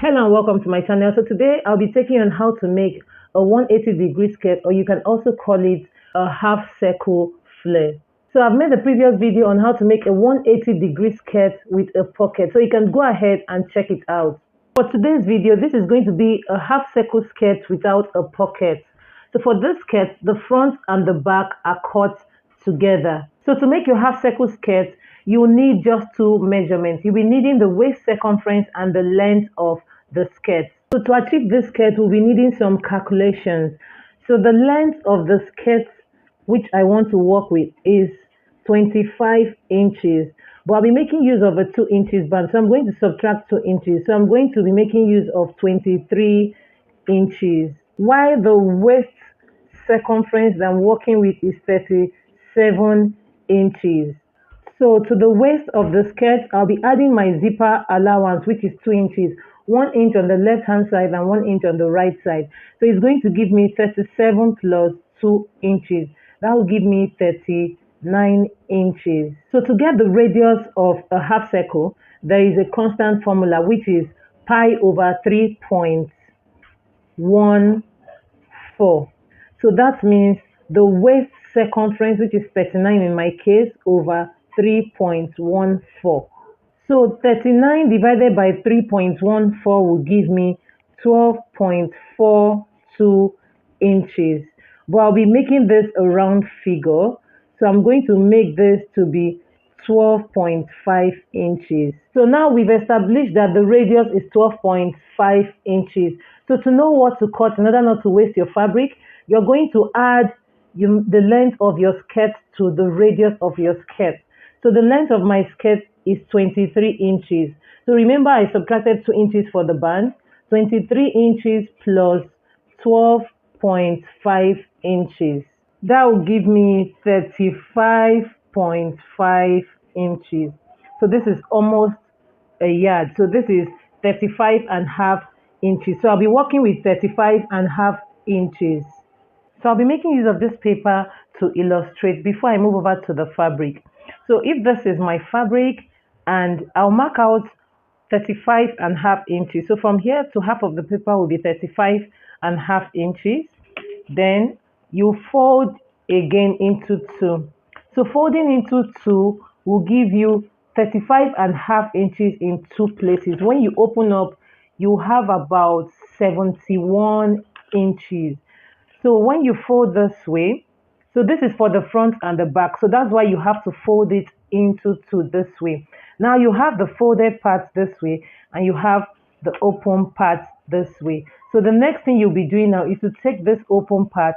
Hello and welcome to my channel. So today I'll be taking on how to make a 180-degree skirt, or you can also call it a half circle flare. So I've made a previous video on how to make a 180-degree skirt with a pocket, so you can go ahead and check it out. For today's video, this is going to be a half circle skirt without a pocket. So for this skirt, the front and the back are cut together. So to make your half circle skirt, you will need just two measurements. You'll be needing the waist circumference and the length of the skirt. So to achieve this skirt, we'll be needing some calculations. So the length of the skirt which I want to work with is 25 inches. But I'll be making use of a 2 inches band. So I'm going to subtract 2 inches. So I'm going to be making use of 23 inches. While the waist circumference that I'm working with is 37 inches. So to the waist of the skirt, I'll be adding my zipper allowance, which is 2 inches, 1 inch on the left hand side and 1 inch on the right side. So it's going to give me 37 plus 2 inches. That will give me 39 inches. So to get the radius of a half circle, there is a constant formula, which is pi over 3.14. So that means the waist circumference, which is 39 in my case, over 3.14. So 39 divided by 3.14 will give me 12.42 inches. But I'll be making this a round figure. So I'm going to make this to be 12.5 inches. So now we've established that the radius is 12.5 inches. So to know what to cut in order not to waste your fabric, you're going to add the length of your skirt to the radius of your skirt. So the length of my skirt is 23 inches. So remember, I subtracted 2 inches for the band. 23 inches plus 12.5 inches. That will give me 35.5 inches. So this is almost a yard. So this is 35.5 inches. So I'll be working with 35.5 inches. So I'll be making use of this paper to illustrate before I move over to the fabric. So if this is my fabric, and I'll mark out 35.5 inches. So from here to half of the paper will be 35.5 inches. Then you fold again into 2. So folding into 2 will give you 35.5 inches in 2 places. When you open up, you have about 71 inches. So when you fold this way, so this is for the front and the back. So that's why you have to fold it into 2 this way. Now you have the folded parts this way and you have the open parts this way. So the next thing you'll be doing now is to take this open part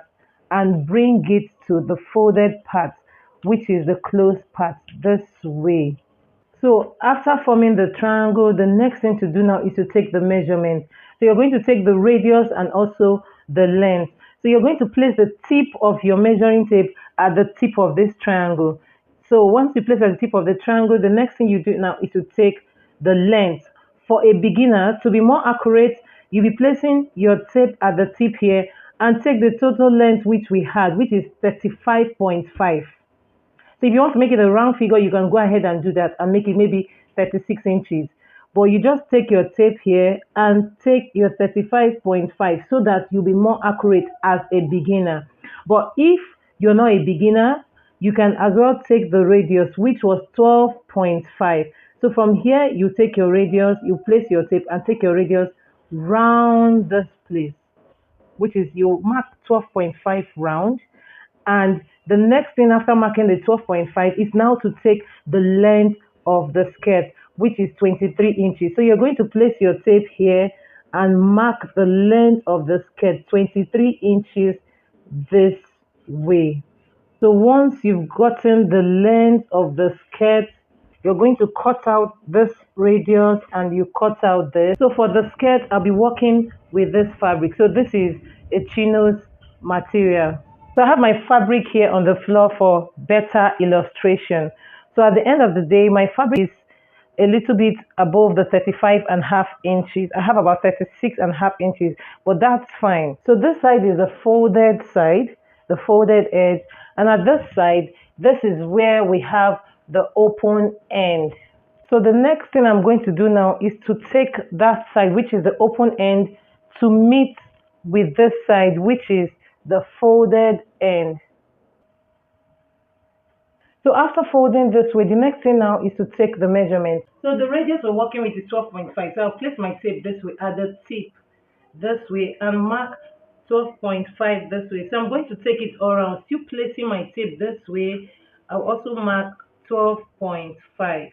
and bring it to the folded part, which is the closed part this way. So after forming the triangle, the next thing to do now is to take the measurement. So you're going to take the radius and also the length. So you're going to place the tip of your measuring tape at the tip of this triangle. So once you place at the tip of the triangle, the next thing you do now is to take the length. For a beginner, to be more accurate, you'll be placing your tape at the tip here and take the total length which we had, which is 35.5. So if you want to make it a round figure, you can go ahead and do that and make it maybe 36 inches. But you just take your tape here and take your 35.5 so that you'll be more accurate as a beginner. But if you're not a beginner, you can as well take the radius, which was 12.5. So from here, you take your radius, you place your tape and take your radius round this place, which is you mark 12.5 round. And the next thing after marking the 12.5 is now to take the length of the skirt, which is 23 inches. So you're going to place your tape here and mark the length of the skirt, 23 inches this way. So once you've gotten the length of the skirt, you're going to cut out this radius and you cut out this. So for the skirt, I'll be working with this fabric. So this is a chinos material. So I have my fabric here on the floor for better illustration. So at the end of the day, my fabric is a little bit above the 35.5 inches. I have about 36.5 inches, but that's fine. So this side is the folded side, the folded edge. And at this side, this is where we have the open end. So the next thing I'm going to do now is to take that side, which is the open end, to meet with this side, which is the folded end. So after folding this way, the next thing now is to take the measurement. So the radius we're working with is 12.5. So I'll place my tape this way at the tip this way and mark 12.5 this way. So I'm going to take it all around, still placing my tape this way. I'll also mark 12.5.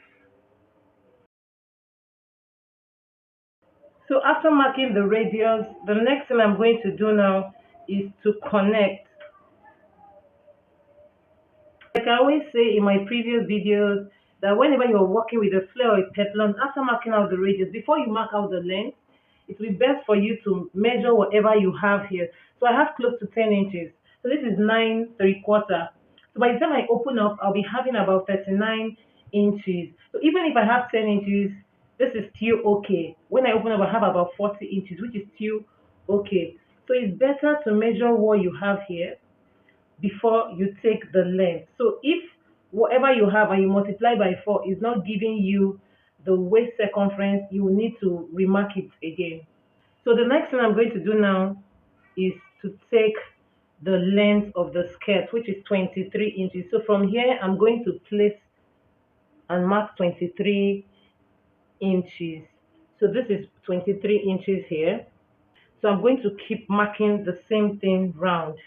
So after marking the radius, the next thing I'm going to do now is to connect. Like I always say in my previous videos, that whenever you're working with a flare or a peplon, after marking out the radius, before you mark out the length, it will be best for you to measure whatever you have here. So I have close to 10 inches. So this is 9 3/4. So by the time I open up, I'll be having about 39 inches. So even if I have 10 inches, this is still okay. When I open up, I have about 40 inches, which is still okay. So it's better to measure what you have here before you take the length. So if whatever you have and you multiply by 4 is not giving you the waist circumference, you will need to remark it again. So the next thing I'm going to do now is to take the length of the skirt, which is 23 inches. So from here, I'm going to place and mark 23 inches. So this is 23 inches here. So I'm going to keep marking the same thing round.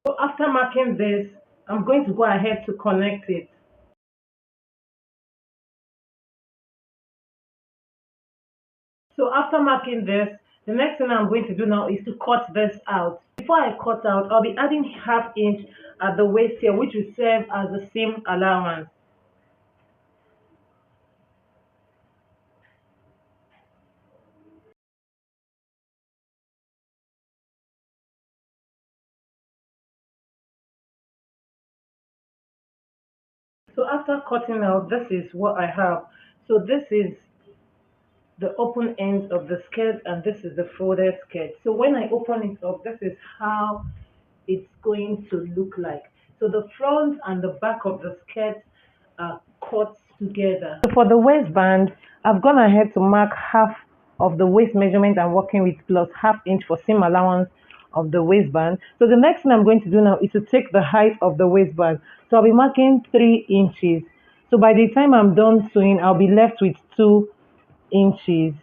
So after marking this, I'm going to go ahead to connect it. So after marking this, the next thing I'm going to do now is to cut this out. Before I cut out, I'll be adding ½ inch at the waist here, which will serve as the seam allowance. So after cutting out, this is what I have. So this is the open ends of the skirt and this is the folded skirt. So when I open it up, this is how it's going to look like. So the front and the back of the skirt are cut together. So for the waistband, I've gone ahead to mark half of the waist measurement I'm working with plus ½ inch for seam allowance of the waistband. So the next thing I'm going to do now is to take the height of the waistband. So I'll be marking 3 inches. So by the time I'm done sewing, I'll be left with 2 inches.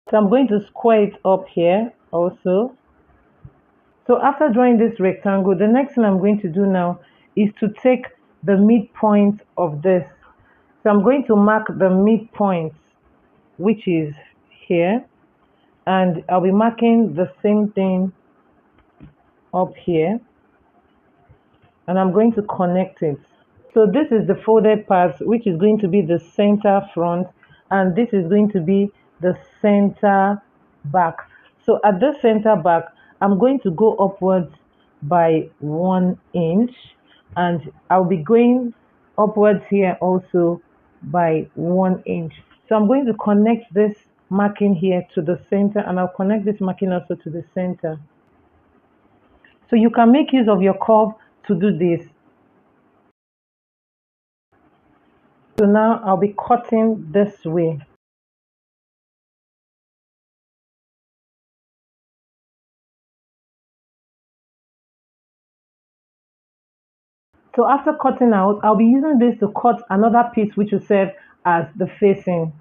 So I'm going to square it up here also. So after drawing this rectangle, the next thing I'm going to do now is to take the midpoint of this. So I'm going to mark the midpoint, which is here, and I'll be marking the same thing up here, and I'm going to connect it. So this is the folded part, which is going to be the center front, and this is going to be the center back. So at the center back, I'm going to go upwards by 1 inch, and I'll be going upwards here also by 1 inch. So I'm going to connect this marking here to the center, and I'll connect this marking also to the center. So you can make use of your curve to do this. So now I'll be cutting this way. So after cutting out, I'll be using this to cut another piece which will serve as the facing.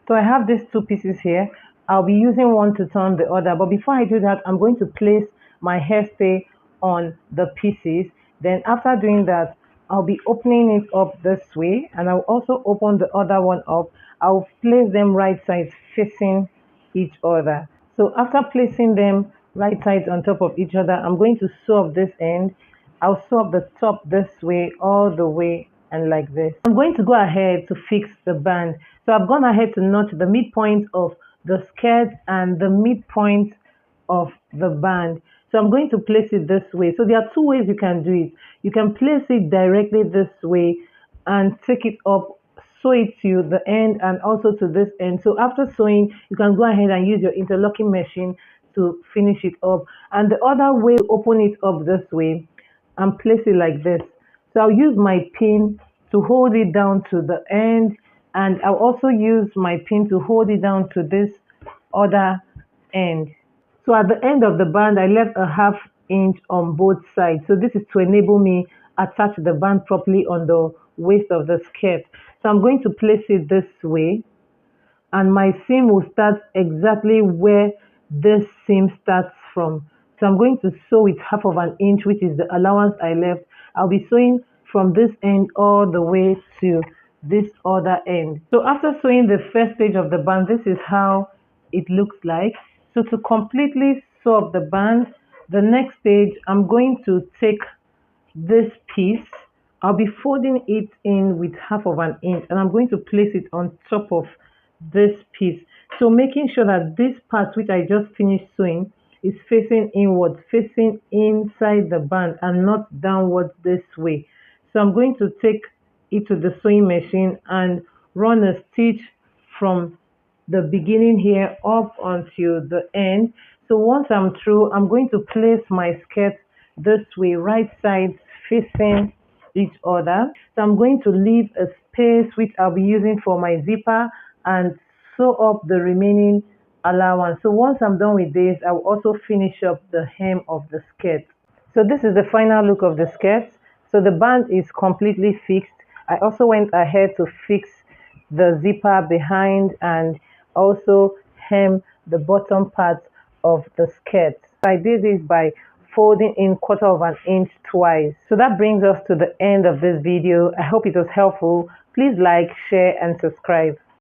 So I have these two pieces here. I'll be using one to turn the other. But before I do that, I'm going to place my hairstay on the pieces. Then after doing that, I'll be opening it up this way, and I'll also open the other one up. I'll place them right sides facing each other. So after placing them right sides on top of each other, I'm going to sew up this end. I'll sew up the top this way, all the way, and like this. I'm going to go ahead to fix the band. So I've gone ahead to notch the midpoint of the skirt and the midpoint of the band. So I'm going to place it this way. So there are two ways you can do it. You can place it directly this way and take it up, sew it to the end and also to this end. So after sewing, you can go ahead and use your interlocking machine to finish it up. And the other way, open it up this way and place it like this. So I'll use my pin to hold it down to the end, and I'll also use my pin to hold it down to this other end. So at the end of the band, I left a ½ inch on both sides. So this is to enable me attach the band properly on the waist of the skirt. So I'm going to place it this way, and my seam will start exactly where this seam starts from. So I'm going to sew with ½ inch, which is the allowance I left. I'll be sewing from this end all the way to this other end. So after sewing the first stage of the band, this is how it looks like. So to completely sew up the band, the next stage, I'm going to take this piece. I'll be folding it in with ½ inch, and I'm going to place it on top of this piece. So making sure that this part which I just finished sewing is facing inwards, facing inside the band and not downwards this way. So I'm going to take it to the sewing machine and run a stitch from the beginning here up until the end. So once I'm through, I'm going to place my skirt this way, right sides facing each other. So I'm going to leave a space which I'll be using for my zipper and sew up the remaining allowance. So once I'm done with this, I'll also finish up the hem of the skirt. So this is the final look of the skirt. So the band is completely fixed. I also went ahead to fix the zipper behind and also hem the bottom part of the skirt. I did this by folding in ¼ inch twice. So that brings us to the end of this video. I hope it was helpful. Please like, share and subscribe.